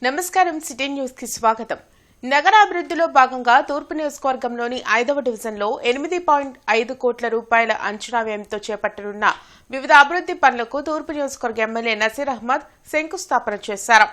నమస్కారం city news కి స్వాగతం. నగరాభివృద్ధిలో భాగంగా తూర్పు నియోజకవర్గంలోని 5వ డివిజన్లో 8.5 కోట్ల రూపాయల అంచనా వ్యయంతో చేపట్టనున్న వివిధ అభివృద్ధి పనులకు తూర్పు నియోజకవర్గ ఎమ్మెల్యే నసీర్ అహ్మద్ శంకుస్థాపన చేశారు.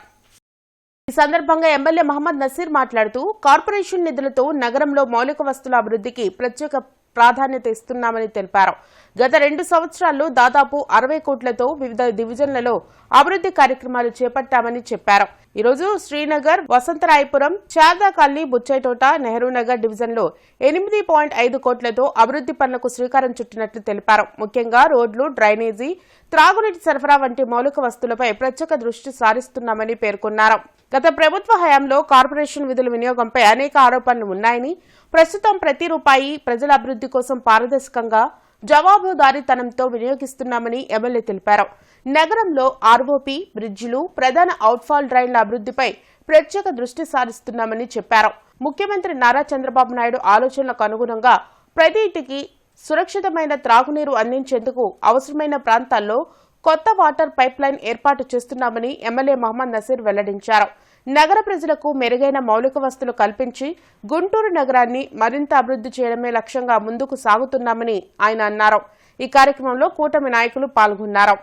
ఈ సందర్భంగా ఎమ్మెల్యే మహమ్మద్ నసీర్ మాట్లాడుతూ కార్పొరేషన్ నిధులతో నగరంలో మౌలిక వస్తువుల అభివృద్ధికి ప్రత్యేక ప్రాధాన్యత ఇస్తున్నామని తెలిపారు. గత 2 సంవత్సరాల్లో దాదాపు 60 కోట్లతో వివిధ డివిజన్లలో అభివృద్ధి కార్యక్రమాలు చేపట్టామని చెప్పారు. ఈరోజు శ్రీనగర్, వసంతరాయపురం, శారదా కాలనీ, బుచ్చైతోట, నెహ్రూ నగర్ డివిజన్లో 8.5 కోట్లతో అభివృద్ధి పనులకు శ్రీకారం చుట్టినట్లు తెలిపారు. ముఖ్యంగా రోడ్లు, డ్రైనేజీ, త్రాగునీటి సరఫరా వంటి మౌలిక వస్తువులపై ప్రత్యేక దృష్టి సారిస్తున్నామని పేర్కొన్నారు. గత ప్రభుత్వ హయాంలో కార్పొరేషన్ విధుల వినియోగంపై అనేక ఆరోపణలు ఉన్నాయని, ప్రస్తుతం ప్రతి రూపాయి ప్రజల అభివృద్ధి కోసం పారదర్శకంగా జవాబుదారీతనంతో వినియోగిస్తున్నామని ఎమ్మెల్యే తెలిపారు. నగరంలో ఆర్ఓపీ, బ్రిడ్జిలు, ప్రధాన అవుట్ఫాల్ డ్రైన్ల అభివృద్ధిపై ప్రత్యేక దృష్టి సారిస్తున్నామని చెప్పారు. ముఖ్యమంత్రి నారా చంద్రబాబు నాయుడు ఆలోచనలకు అనుగుణంగా ప్రతి ఇంటికి సురక్షితమైన త్రాగునీరు అందించేందుకు అవసరమైన ప్రాంతాల్లో కొత్త వాటర్ పైప్ లైన్ ఏర్పాటు చేస్తున్నామని ఎమ్మెల్యే మహమ్మద్ నసీర్ వెల్లడించారు. నగర ప్రజలకు మెరుగైన మౌలిక వస్తువులు కల్పించి గుంటూరు నగరాన్ని మరింత అభివృద్ధి చేయడమే లక్ష్యంగా ముందుకు సాగుతున్నామని ఆయన అన్నారు. ఈ కార్యక్రమంలో కూటమి నాయకులు పాల్గొన్నారు.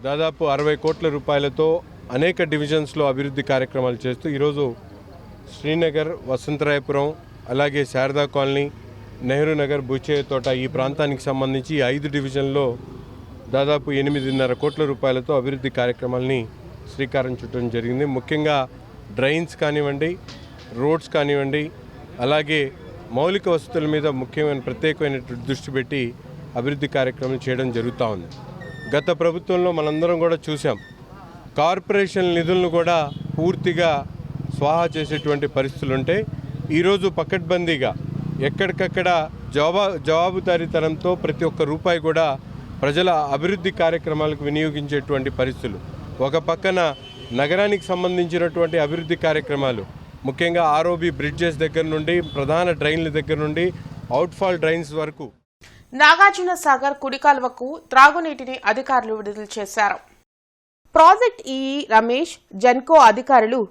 దాదాపు 60 కోట్ల రూపాయలతో అనేక డివిజన్స్లో అభివృద్ధి కార్యక్రమాలు చేస్తూ ఈరోజు శ్రీనగర్, వసంతరాయపురం, అలాగే శారదా కాలనీ, నెహ్రూ నగర్, బుచ్చయ్యతోట ఈ ప్రాంతానికి సంబంధించి 5 డివిజన్లో దాదాపు 8.5 కోట్ల రూపాయలతో అభివృద్ధి కార్యక్రమాలని శ్రీకారం చుట్టడం జరిగింది. ముఖ్యంగా డ్రైన్స్ కానివ్వండి, రోడ్స్ కానివ్వండి, అలాగే మౌలిక వసతుల మీద ముఖ్యమైన ప్రత్యేకమైన దృష్టి పెట్టి అభివృద్ధి కార్యక్రమం చేయడం జరుగుతూ ఉంది. గత ప్రభుత్వంలో మనందరం కూడా చూసాం, కార్పొరేషన్ నిధులను కూడా పూర్తిగా స్వాహా చేసేటువంటి పరిస్థితులు ఉంటే ఈరోజు పకడ్బందీగా ఎక్కడికక్కడ జవాబుదారీతనంతో ప్రతి ఒక్క రూపాయి కూడా ప్రజల అభివృద్ధి కార్యక్రమాలకు వినియోగించేటువంటి పరిస్థితులు. ఒక పక్కన నగరానికి సంబంధించినటువంటి అభివృద్ధి కార్యక్రమాలు, ముఖ్యంగా ఆర్ఓబీ బ్రిడ్జెస్ దగ్గర నుండి, ప్రధాన డ్రైన్ల దగ్గర నుండి అవుట్ఫాల్ డ్రైన్స్ వరకు. నాగార్జున సాగర్ కుడి కాలువకు త్రాగునీటిని అధికారులు విడుదల చేశారు. ప్రాజెక్ట్ ఈఈ రమేష్, జెన్కో అధికారులు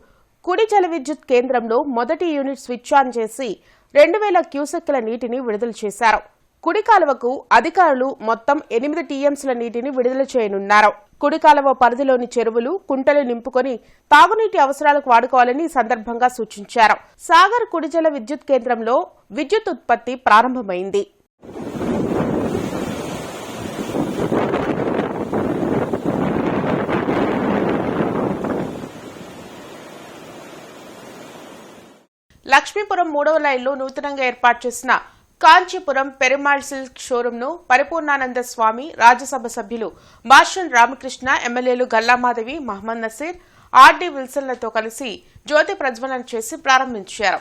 కుడి జల విద్యుత్ కేంద్రంలో మొదటి యూనిట్ స్విచ్ ఆన్ చేసి 2000 క్యూసెక్కుల నీటిని విడుదల చేశారు. కుడి కాలువకు అధికారులు మొత్తం 8 టీఎంసీల నీటిని విడుదల చేయనున్నారు. కుడి కాలువ పరిధిలోని చెరువులు, కుంటలు నింపుకొని తాగునీటి అవసరాలకు వాడుకోవాలని ఈ సందర్భంగా సూచించారు. సాగర్ కుడి జల విద్యుత్ కేంద్రంలో విద్యుత్ ఉత్పత్తి ప్రారంభమైంది. లక్ష్మీపురం 3వ లైన్లో నూతనంగా ఏర్పాటు చేసిన కాంచీపురం పెరుమాళ్ సిల్క్ షోరూంను పరిపూర్ణానంద స్వామి, రాజ్యసభ సభ్యులు భాష్యం రామకృష్ణ, ఎమ్మెల్యేలు గల్లామాధవి, మహమ్మద్ నసీర్, ఆర్డీ విల్సన్లతో కలిసి జ్యోతి ప్రజ్వలన చేసి ప్రారంభించారు.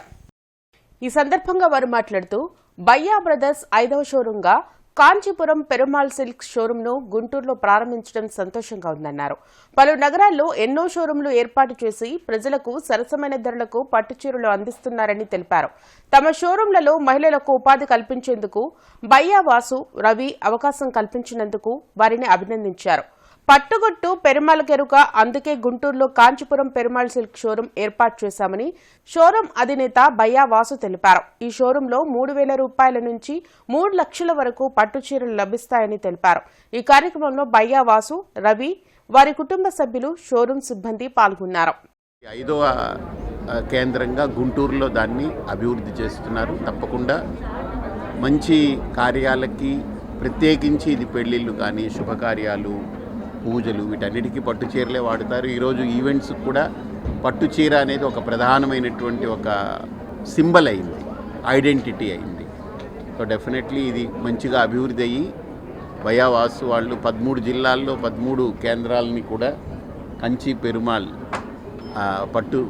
ఈ సందర్భంగా వారు మాట్లాడుతూ బయ్యా బ్రదర్స్ 5వ షోరూంగా కాంచీపురం పెరుమాళ్ సిల్క్ షోరూంను గుంటూరులో ప్రారంభించడం సంతోషంగా ఉందన్నారు. పలు నగరాల్లో ఎన్నో షోరూంలు ఏర్పాటు చేసి ప్రజలకు సరసమైన ధరలకు పట్టుచీరలు అందిస్తున్నారని తెలిపారు. తమ షోరూంలలో మహిళలకు ఉపాధి కల్పించేందుకు బయ్యా వాసు, రవి అవకాశం కల్పించినందుకు వారిని అభినందించారు. పట్టుగొట్టు పెరుమాళ్ కెరుక, అందుకే గుంటూరులో కాంచీపురం పెరుమాళ్ సిల్క్ షోరూం ఏర్పాటు చేశామని షోరూం అధినేత బయ్యా వాసు తెలిపారు. ఈ షోరూంలో 3,000 రూపాయల నుంచి 3 లక్షల వరకు పట్టుచీరలు లభిస్తాయని తెలిపారు. ఈ కార్యక్రమంలో బయ్యా వాసు, రవి, వారి కుటుంబ సభ్యులు, షోరూం సిబ్బంది పాల్గొన్నారు. 5వ కేంద్రంగా గుంటూరులో దాన్ని అభివృద్ధి చేస్తున్నారు. తప్పకుండా మంచి కార్యాలకి, ప్రత్యేకించి ఇది పెళ్లిళ్ళు కానీ, శుభకార్యాలు, పూజలు, వీటన్నిటికీ పట్టు చీరలే వాడతారు. ఈరోజు ఈవెంట్స్ కూడా పట్టు చీర అనేది ఒక ప్రధానమైనటువంటి ఒక సింబల్ అయింది, ఐడెంటిటీ అయింది. సో డెఫినెట్లీ ఇది మంచిగా అభివృద్ధి అయ్యి బయ్యావాసు వాళ్ళు 13 జిల్లాల్లో 13 కేంద్రాలని కూడా కంచి పెరుమాళ్ పట్టు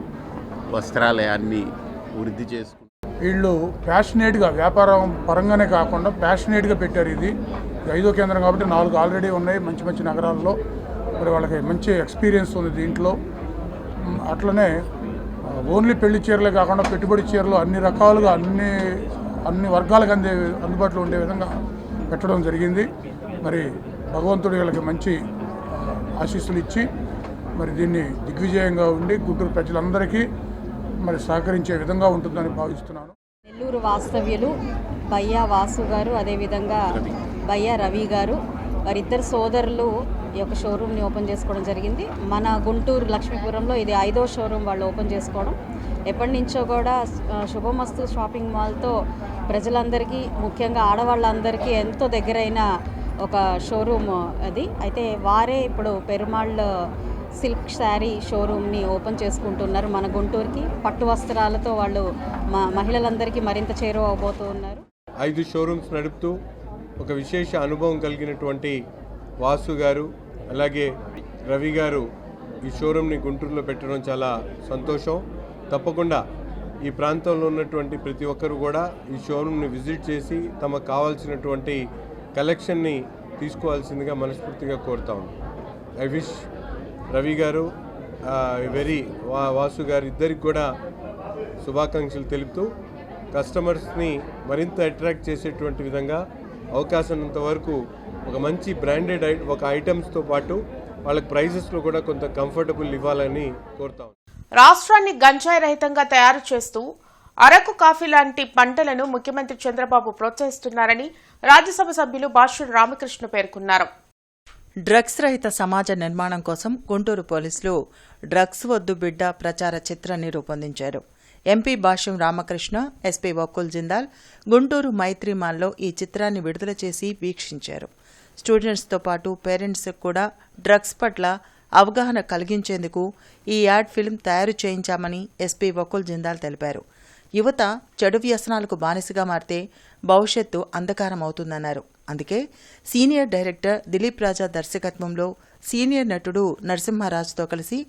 వస్త్రాలయాన్ని వృద్ధి చేసుకుంటారు. వీళ్ళు ప్యాషనేట్గా వ్యాపారం పరంగానే కాకుండా ప్యాషనేట్గా పెట్టారు. ఇది 5వ కేంద్రం కాబట్టి 4 ఆల్రెడీ ఉన్నాయి మంచి మంచి నగరాల్లో. మరి వాళ్ళకి మంచి ఎక్స్పీరియన్స్ ఉంది దీంట్లో. అట్లనే ఓన్లీ పెళ్లి చీరలే కాకుండా పెట్టుబడి చీరలు అన్ని రకాలుగా అన్ని వర్గాలకు అందుబాటులో ఉండే విధంగా పెట్టడం జరిగింది. మరి భగవంతుడి వీళ్ళకి మంచి ఆశీస్సులు ఇచ్చి మరి దీన్ని దిగ్విజయంగా ఉండి గుంటూరు ప్రజలందరికీ మరి సహకరించే విధంగా ఉంటుందని భావిస్తున్నాను. నెల్లూరు వాస్తవ్యులు బయ్యా వాసు గారు, అదేవిధంగా బయ్యా రవి గారు, వారిద్దరు సోదరులు ఈ యొక్క షోరూమ్ని ఓపెన్ చేసుకోవడం జరిగింది. మన గుంటూరు లక్ష్మీపురంలో ఇది 5వ షోరూమ్ వాళ్ళు ఓపెన్ చేసుకోవడం. ఎప్పటి నుంచో కూడా శుభమస్తు షాపింగ్ మాల్తో ప్రజలందరికీ, ముఖ్యంగా ఆడవాళ్ళందరికీ ఎంతో దగ్గరైన ఒక షోరూమ్ అది. అయితే వారే ఇప్పుడు పెరుమాళ్ సిల్క్ శారీ షోరూమ్ని ఓపెన్ చేసుకుంటున్నారు మన గుంటూరుకి. పట్టు వస్త్రాలతో వాళ్ళు మహిళలందరికీ మరింత చేరువ అవబోతూ ఉన్నారు. 5 షోరూమ్స్ నడుపుతూ ఒక విశేష అనుభవం కలిగినటువంటి వాసు గారు అలాగే రవి గారు ఈ షోరూమ్ని గుంటూరులో పెట్టడం చాలా సంతోషం. తప్పకుండా ఈ ప్రాంతంలో ఉన్నటువంటి ప్రతి ఒక్కరు కూడా ఈ షోరూమ్ని విజిట్ చేసి తమకు కావాల్సినటువంటి కలెక్షన్ని తీసుకోవాల్సిందిగా మనస్ఫూర్తిగా కోరుతా ఉన్నాం. ఐ విష్ రవి గారు వాసు గారు ఇద్దరికి కూడా శుభాకాంక్షలు తెలుపుతూ కస్టమర్స్ని మరింత అట్రాక్ట్ చేసేటువంటి విధంగా అవకాశం వరకు ఒక మంచి బ్రాండెడ్ ఒక ఐటమ్స్తో పాటు వాళ్ళకి ప్రైజెస్లో కూడా కొంత కంఫర్టబుల్ ఇవ్వాలని కోరుతాం. రాష్ట్రాన్ని గంజాయి రహితంగా తయారు చేస్తూ అరకు కాఫీ లాంటి పంటలను ముఖ్యమంత్రి చంద్రబాబు ప్రోత్సహిస్తున్నారని రాజ్యసభ సభ్యులు భాష్యం రామకృష్ణ పేర్కొన్నారు. డ్రగ్స్ రహిత సమాజ నిర్మాణం కోసం గుంటూరు పోలీసులు డ్రగ్స్ వద్దు బిడ్డ ప్రచార చిత్రాన్ని రూపొందించారు. ఎంపీ భాష్యం రామకృష్ణ, ఎస్పీ వకుల్ జిందాల్ గుంటూరు మైత్రి మాల్లో ఈ చిత్రాన్ని విడుదల చేసి వీక్షించారు. స్టూడెంట్స్తో పాటు పేరెంట్స్ కూడా డ్రగ్స్ పట్ల అవగాహన కలిగించేందుకు ఈ యాడ్ ఫిల్మ్ తయారు చేయించామని ఎస్పీ వకుల్ జిందాల్ తెలిపారు. యువత చెడు వ్యసనాలకు బానిసగా మారితే భవిష్యత్తు అంధకారం అవుతుందన్నారు. అందుకే సీనియర్ డైరెక్టర్ దిలీప్ రాజా దర్శకత్వంలో సీనియర్ నటుడు నరసింహరాజుతో కలిసి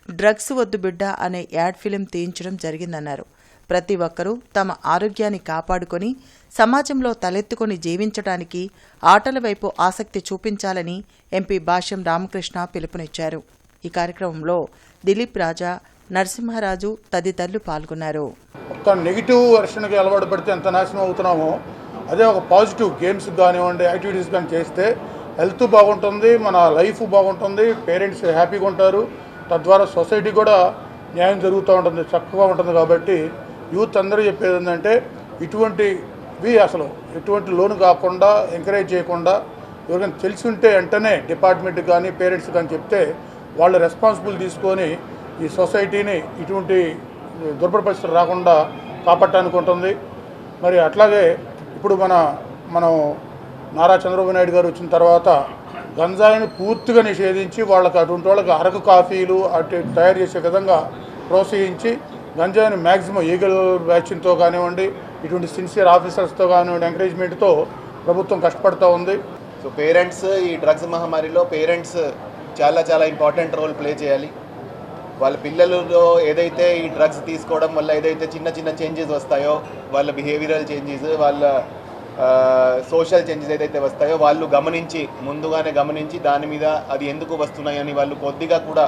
డ్రగ్స్ వద్దు బిడ్డ అనే యాడ్ ఫిల్మ్ తీయించడం జరిగిందన్నారు. ప్రతి ఒక్కరూ తమ ఆరోగ్యాన్ని కాపాడుకొని సమాజంలో తలెత్తుకొని జీవించడానికి ఆటల వైపు ఆసక్తి చూపించాలని ఎంపీ భాష్యం రామకృష్ణ పిలుపునిచ్చారు. ఈ కార్యక్రమంలో దిలీప్ రాజా, నరసింహరాజు తదితరులు పాల్గొన్నారు. ఒక నెగిటివ్ వెర్షన్కి అలవాటు పడితే ఎంత నాశనం అవుతున్నామో, అదే ఒక పాజిటివ్ గేమ్స్ కానివ్వండి, యాక్టివిటీస్ కానీ చేస్తే హెల్త్ బాగుంటుంది, మన లైఫ్ బాగుంటుంది, పేరెంట్స్ హ్యాపీగా ఉంటారు, తద్వారా సొసైటీ కూడా న్యాయం జరుగుతూ ఉంటుంది, చక్కగా ఉంటుంది. కాబట్టి యూత్ అందరూ చెప్పేది ఏంటంటే ఇటువంటివి అసలు ఎటువంటి లోను కాకుండా ఎంకరేజ్ చేయకుండా ఎవరికైనా తెలిసి ఉంటే వెంటనే డిపార్ట్మెంట్కి కానీ పేరెంట్స్ కానీ చెప్తే వాళ్ళు రెస్పాన్సిబుల్ తీసుకొని ఈ సొసైటీని ఇటువంటి దుర్భర పరిస్థితులు రాకుండా కాపాడటానికి ఉంటుంది. మరి అట్లాగే ఇప్పుడు మనం నారా చంద్రబాబు నాయుడు గారు వచ్చిన తర్వాత గంజాయిని పూర్తిగా నిషేధించి వాళ్ళకి అటువంటి వాళ్ళకి అరకు కాఫీలు అటు తయారు చేసే విధంగా ప్రోత్సహించి గంజాయిని మ్యాక్సిమం ఈగల్ వ్యాక్సిన్తో కానివ్వండి, ఇటువంటి సిన్సియర్ ఆఫీసర్స్తో కానివ్వండి ఎంకరేజ్మెంట్తో ప్రభుత్వం కష్టపడుతూ ఉంది. సో పేరెంట్స్ ఈ డ్రగ్స్ మహమ్మారిలో పేరెంట్స్ చాలా ఇంపార్టెంట్ రోల్ ప్లే చేయాలి. వాళ్ళ పిల్లలలో ఏదైతే ఈ డ్రగ్స్ తీసుకోవడం వల్ల ఏదైతే చిన్న చేంజెస్ వస్తాయో, వాళ్ళ బిహేవియరల్ చేంజెస్, వాళ్ళ సోషల్ చేంజెస్ ఏదైతే వస్తాయో వాళ్ళు ముందుగానే గమనించి దాని మీద అది ఎందుకు వస్తున్నాయని వాళ్ళు కొద్దిగా కూడా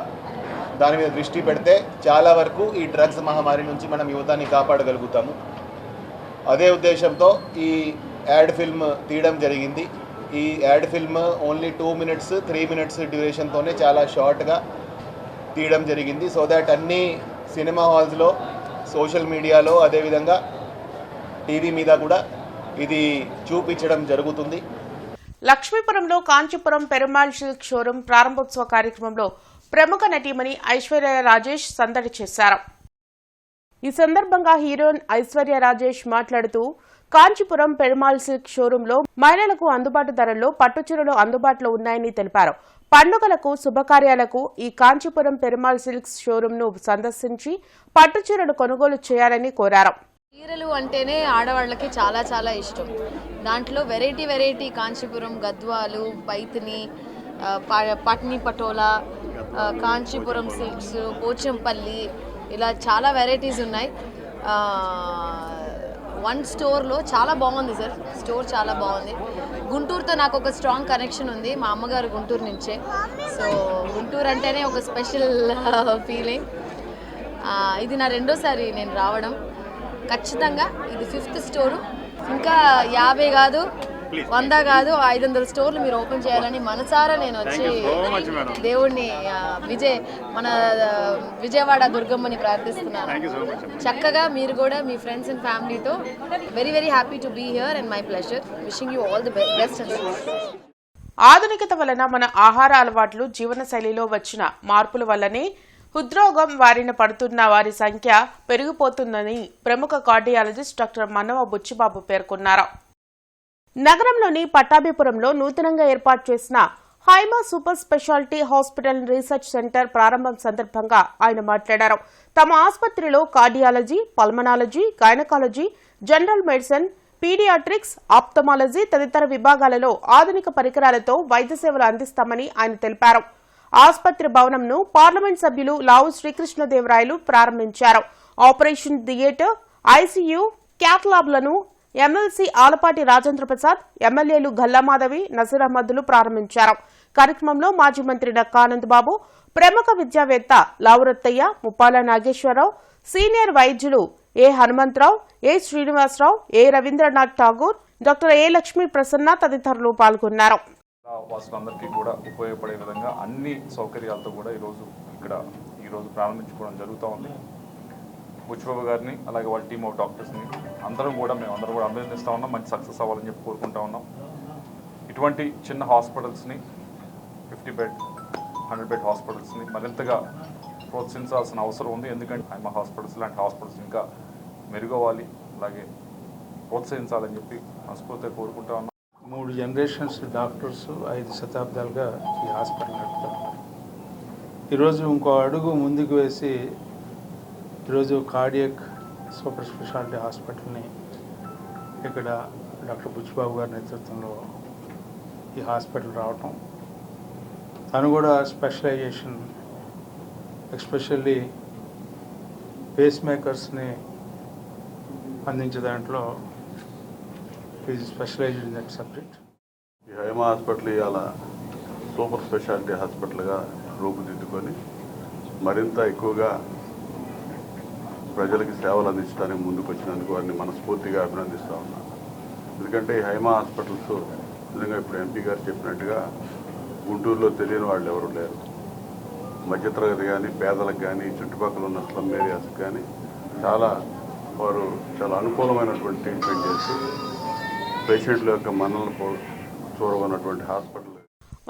దాని మీద దృష్టి పెడితే చాలా వరకు ఈ డ్రగ్స్ మహమ్మారి నుంచి మనం యువతని కాపాడగలుగుతాము. అదే ఉద్దేశంతో ఈ యాడ్ ఫిల్మ్ తీయడం జరిగింది. ఈ ad film only 2 minutes 3 minutes డ్యూరేషన్తోనే చాలా షార్ట్గా తీయడం జరిగింది. సో దాట్ అన్ని సినిమా హాల్స్లో, సోషల్ మీడియాలో, అదేవిధంగా టీవీ మీద కూడా ఇది చూపించడం జరుగుతుంది. లక్ష్మీపురంలో కాంచీపురం పెరుమాళ్ సిల్క్ షోరూం ప్రారంభోత్సవ కార్యక్రమంలో ప్రముఖ నటీమణి ఐశ్వర్య రాజేష్ సందడి చేశారు. ఈ సందర్భంగా హీరోయిన్ ఐశ్వర్య రాజేష్ మాట్లాడుతూ కాంచీపురం పెరుమాళ్ సిల్క్ షోరూంలో మహిళలకు అందుబాటు ధరల్లో పట్టుచీరలు అందుబాటులో ఉన్నాయని తెలిపారు. పండుగలకు, శుభకార్యాలకు ఈ కాంచీపురం పెరుమాళ్ సిల్క్స్ షోరూంను సందర్శించి పట్టుచీరలు కొనుగోలు చేయాలని కోరారు. చీరలు అంటేనే ఆడవాళ్ళకి చాలా ఇష్టం. దాంట్లో వెరైటీ కాంచీపురం గద్వాలు, పైతిని, పట్ని పటోలా, కాంచీపురం సిల్క్స్, పోచంపల్లి, ఇలా చాలా వెరైటీస్ ఉన్నాయి. వన్ స్టోర్లో చాలా బాగుంది సార్. స్టోర్ చాలా బాగుంది. గుంటూరుతో నాకు ఒక స్ట్రాంగ్ కనెక్షన్ ఉంది. మా అమ్మగారు గుంటూరు నుంచే. సో గుంటూరు అంటేనే ఒక స్పెషల్ ఫీలింగ్. ఇది నా రెండోసారి నేను రావడం. ఖచ్చితంగా ఇది 5th స్టోరు. ఇంకా 50 కాదు 100 కాదు 500 స్టోర్లు మీరు ఓపెన్ చేయాలని మనసారా నేను వచ్చి దేవుడిని మన విజయవాడ దుర్గమ్మని ప్రార్థిస్తున్నాను. చక్కగా మీరు కూడా మీ ఫ్రెండ్స్ అండ్ ఫ్యామిలీతో very very happy to be here and my pleasure. Wishing you all the best and ఆధునికత వలన మన ఆహార అలవాట్లు, జీవనశైలిలో వచ్చిన మార్పుల వల్లనే హృద్రోగం బారిన పడుతున్న వారి సంఖ్య పెరిగిపోతుందని ప్రముఖ కార్డియాలజిస్ట్ డాక్టర్ మన్నవ బుచ్చిబాబు పేర్కొన్నారు. నగరంలోని పట్టాభిపురంలో నూతనంగా ఏర్పాటు చేసిన Haima super speciality hospital research centre ప్రారంభం సందర్భంగా ఆయన మాట్లాడారు. తమ ఆసుపత్రిలో cardiology, pulmonology, gynaecology, general medicine, paediatrics, ophthalmology తదితర విభాగాలలో ఆధునిక పరికరాలతో వైద్య సేవలు అందిస్తామని ఆయన తెలిపారు. ఆసుపత్రి భవనంను పార్లమెంట్ సభ్యులు లావు శ్రీకృష్ణదేవరాయలు ప్రారంభించారు. ఆపరేషన్ థియేటర్, ఐసీయూ, క్యాట్ ల్యాబ్లను ఎమ్మెల్సీ ఆలపాటి రాజేంద్ర ప్రసాద్, ఎమ్మెల్యేలు గల్లామాధవి, నజీర్ అహ్మద్లు ప్రారంభించారు. కార్యక్రమంలో మాజీ మంత్రి నక్కా ఆనందబాబు, ప్రముఖ విద్యావేత్త లావురత్తయ్య, ముప్పాల నాగేశ్వరరావు, సీనియర్ వైద్యులు ఏ హనుమంతరావు, ఏ శ్రీనివాసరావు, ఏ రవీంద్రనాథ్ ఠాగూర్, డాక్టర్ ఏ లక్ష్మీ ప్రసన్న తదితరులు పాల్గొన్నారు. వాసులందరికీ కూడా ఉపయోగపడే విధంగా అన్ని సౌకర్యాలతో కూడా ఈరోజు ప్రారంభించుకోవడం జరుగుతూ ఉంది. బుచ్చిబాబు గారిని అలాగే వాళ్ళ టీమ్ ఆఫ్ డాక్టర్స్ని అందరం కూడా అభినందిస్తూ ఉన్నాం. మంచి సక్సెస్ అవ్వాలని చెప్పి కోరుకుంటా ఉన్నాం. ఇటువంటి చిన్న హాస్పిటల్స్ని 50 బెడ్ 100 బెడ్ హాస్పిటల్స్ని మరింతగా ప్రోత్సహించాల్సిన అవసరం ఉంది. ఎందుకంటే హైమా హాస్పిటల్స్ లాంటి హాస్పిటల్స్ ఇంకా మెరుగవ్వాలి, అలాగే ప్రోత్సహించాలని చెప్పి మనస్ఫూర్తిగా కోరుకుంటా ఉన్నాం. 3 జనరేషన్స్ డాక్టర్స్ 5 శతాబ్దాలుగా ఈ హాస్పిటల్ నడుపుతారు. ఈరోజు ఇంకో అడుగు ముందుకు వేసి ఈరోజు కార్డియక్ సూపర్ స్పెషాలిటీ హాస్పిటల్ని ఇక్కడ డాక్టర్ బుచ్చిబాబు గారి నేతృత్వంలో ఈ హాస్పిటల్ రావటం, తను కూడా స్పెషలైజేషన్ ఎస్పెషల్లీ పేస్ మేకర్స్ని అందించే దాంట్లో is specialised in that subject. ఈ హైమా హాస్పిటల్ ఇవాళ సూపర్ స్పెషాలిటీ హాస్పిటల్గా రూపుదిద్దుకొని మరింత ఎక్కువగా ప్రజలకి సేవలు అందించడానికి ముందుకు వచ్చినందుకు వారిని మనస్ఫూర్తిగా అభినందిస్తూ ఉన్నాను. ఎందుకంటే ఈ హైమా హాస్పిటల్స్ నిజంగా ఇప్పుడు ఎంపీ గారు చెప్పినట్టుగా గుంటూరులో తెలియని వాళ్ళు ఎవరు లేరు. మధ్యతరగతి కానీ, పేదలకు కానీ, చుట్టుపక్కల ఉన్న స్లమ్ ఏరియాస్కి కానీ వారు చాలా అనుకూలమైనటువంటి ట్రీట్మెంట్ చేస్తూ పేషెంట్ల యొక్క మన్నలను చూడగొన్నటువంటి హాస్పిటల్.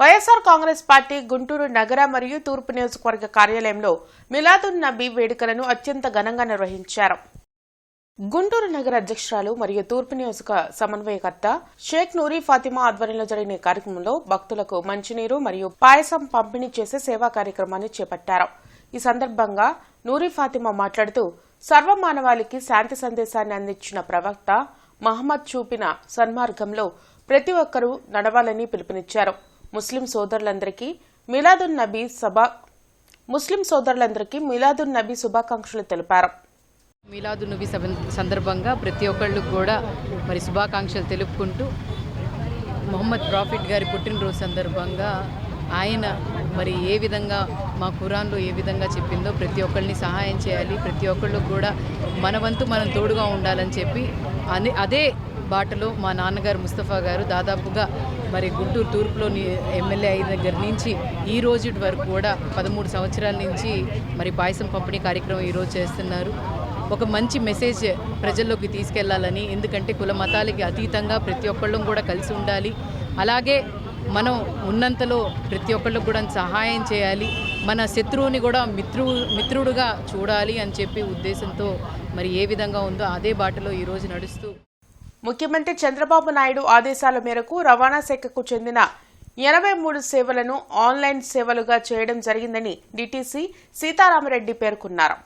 వైఎస్ఆర్ కాంగ్రెస్ పార్టీ గుంటూరు నగర మరియు తూర్పు నియోజకవర్గ కార్యాలయంలో మిలాదున్ నబీ వేడుకలను అత్యంత ఘనంగా నిర్వహించారు. గుంటూరు నగర అధ్యక్షురాలు మరియు తూర్పు నియోజక సమన్వయకర్త షేక్ నూరీ ఫాతిమా ఆధ్వర్యంలో జరిగిన కార్యక్రమంలో భక్తులకు మంచినీరు మరియు పాయసం పంపిణీ చేసే సేవా కార్యక్రమాన్ని చేపట్టారు. ఈ సందర్భంగా నూరీ ఫాతిమా మాట్లాడుతూ సర్వమానవాళికి శాంతి సందేశాన్ని అందించిన ప్రవక్త మహమ్మద్ చూపిన సన్మార్గంలో ప్రతి ఒక్కరూ నడవాలని పిలుపునిచ్చారు. ముస్లిం సోదరులందరికీ మిలాదున్ నబీ శుభాకాంక్షలు తెలిపారు. మిలాదున్ నబీ సందర్భంగా ప్రతి ఒక్కళ్ళు కూడా మరి శుభాకాంక్షలు తెలుపుకుంటూ మొహమ్మద్ ప్రాఫిట్ గారి పుట్టినరోజు సందర్భంగా ఆయన మరి ఏ విధంగా మా ఖురాన్లో ఏ విధంగా చెప్పిందో ప్రతి ఒక్కరిని సహాయం చేయాలి, ప్రతి ఒక్కళ్ళు కూడా మన వంతు మనం తోడుగా ఉండాలని చెప్పి అదే బాటలో మా నాన్నగారు ముస్తఫా గారు దాదాపుగా మరి గుంటూరు తూర్పులో ఎమ్మెల్యే అయిన దగ్గర నుంచి ఈ రోజు వరకు కూడా 13 సంవత్సరాల నుంచి మరి పాయసం పంపిణీ కార్యక్రమం ఈరోజు చేస్తున్నారు. ఒక మంచి మెసేజ్ ప్రజల్లోకి తీసుకెళ్లాలని, ఎందుకంటే కుల మతాలకి అతీతంగా ప్రతి ఒక్కళ్ళం కూడా కలిసి ఉండాలి, అలాగే మనం ఉన్నంతలో ప్రతి ఒక్కళ్ళకు కూడా సహాయం చేయాలి, మన శత్రువుని కూడా మిత్రుడుగా చూడాలి అని చెప్పి ఉద్దేశంతో మరి ఏ విధంగా ఉందో అదే బాటలో ఈరోజు నడుస్తూ ముఖ్యమంత్రి చంద్రబాబు నాయుడు ఆదేశాల మేరకు రవాణా శాఖకు చెందిన 83 సేవలను ఆన్లైన్ సేవలుగా చేయడం జరిగిందని డీటీసీ సీతారామరెడ్డి పేర్కొన్నారు.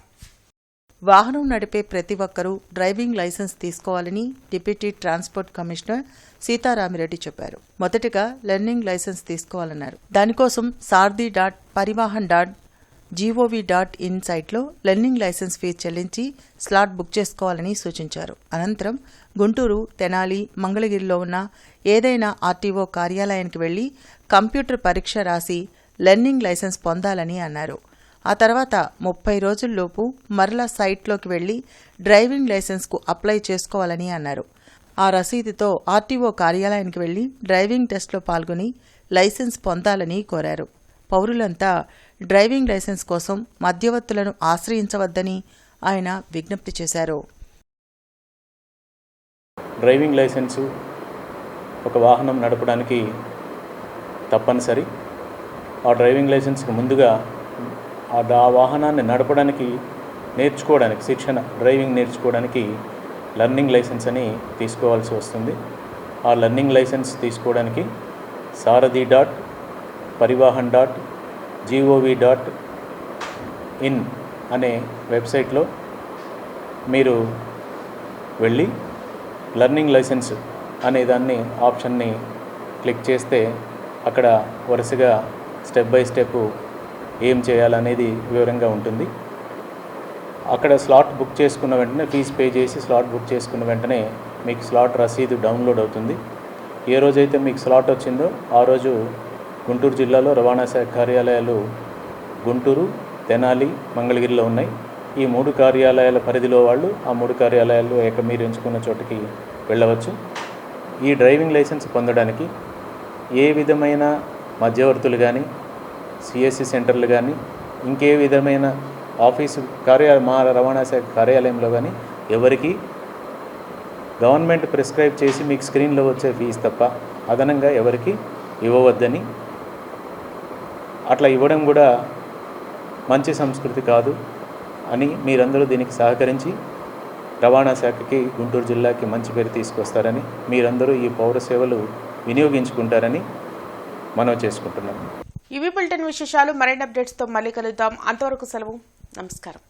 వాహనం నడిపే ప్రతి ఒక్కరూ డ్రైవింగ్ లైసెన్స్ తీసుకోవాలని డిప్యూటీ ట్రాన్స్పోర్ట్ కమిషనర్ సీతారామిరెడ్డి చెప్పారు. మొదటగా లెర్నింగ్ లైసెన్స్ తీసుకోవాలన్నారు. దానికోసం sardi.parivahan.gov.in సైట్లో లెర్నింగ్ లైసెన్స్ ఫీజు చెల్లించి స్లాట్ బుక్ చేసుకోవాలని సూచించారు. అనంతరం గుంటూరు, తెనాలి, మంగళగిరిలో ఉన్న ఏదైనా ఆర్టీఓ కార్యాలయానికి వెళ్లి కంప్యూటర్ పరీక్ష రాసి లెర్నింగ్ లైసెన్స్ పొందాలని అన్నారు. ఆ తర్వాత 30 రోజుల్లోపు మరలా సైట్లోకి వెళ్లి డ్రైవింగ్ లైసెన్స్కు అప్లై చేసుకోవాలని అన్నారు. ఆ రసీదుతో ఆర్టీఓ కార్యాలయానికి వెళ్లి డ్రైవింగ్ టెస్ట్లో పాల్గొని లైసెన్స్ పొందాలని కోరారు. పౌరులంతా డ్రైవింగ్ లైసెన్స్ కోసం మధ్యవర్తులను ఆశ్రయించవద్దని ఆయన విజ్ఞప్తి చేశారు. డ్రైవింగ్ లైసెన్సు ఒక వాహనం నడపడానికి తప్పనిసరి. ఆ డ్రైవింగ్ లైసెన్స్కి ముందుగా ఆ వాహనాన్ని నడపడానికి నేర్చుకోవడానికి డ్రైవింగ్ నేర్చుకోవడానికి లర్నింగ్ లైసెన్స్ అని తీసుకోవాల్సి వస్తుంది. ఆ లర్నింగ్ లైసెన్స్ తీసుకోవడానికి saradi.parivahan.gov.in అనే వెబ్సైట్లో మీరు వెళ్ళి లర్నింగ్ లైసెన్స్ అనే దాన్ని ఆప్షన్ని క్లిక్ చేస్తే అక్కడ వరుసగా స్టెప్ బై స్టెప్ ఏం చేయాలనేది వివరంగా ఉంటుంది. అక్కడ స్లాట్ బుక్ చేసుకున్న వెంటనే ఫీజు పే చేసి స్లాట్ బుక్ చేసుకున్న వెంటనే మీకు స్లాట్ రసీదు డౌన్లోడ్ అవుతుంది. ఏ రోజైతే మీకు స్లాట్ వచ్చిందో ఆ రోజు గుంటూరు జిల్లాలో రవాణా శాఖ కార్యాలయాలు గుంటూరు, తెనాలి, మంగళగిరిలో ఉన్నాయి. ఈ 3 కార్యాలయాల పరిధిలో వాళ్ళు ఆ 3 కార్యాలయాలు మీరు ఎంచుకున్న చోటికి వెళ్ళవచ్చు. ఈ డ్రైవింగ్ లైసెన్స్ పొందడానికి ఏ విధమైన మధ్యవర్తులు కానీ, సిఎస్సి సెంటర్లు కానీ, ఇంకే విధమైన మా రవాణా శాఖ కార్యాలయంలో కానీ ఎవరికి గవర్నమెంట్ ప్రిస్క్రైబ్ చేసి మీకు స్క్రీన్లో వచ్చే ఫీజు తప్ప అదనంగా ఎవరికి ఇవ్వవద్దని, అట్లా ఇవ్వడం కూడా మంచి సంస్కృతి కాదు అని మీరందరూ దీనికి సహకరించి రవాణా శాఖకి, గుంటూరు జిల్లాకి మంచి పేరు తీసుకొస్తారని, మీరందరూ ఈ పౌర సేవలు వినియోగించుకుంటారని మనవి చేసుకుంటున్నాను. ఇవి బులెటిన్ విశేషాలు. మరిన్ని అప్డేట్స్తో మళ్ళీ కలుద్దాం. అంతవరకు సెలవు. నమస్కారం.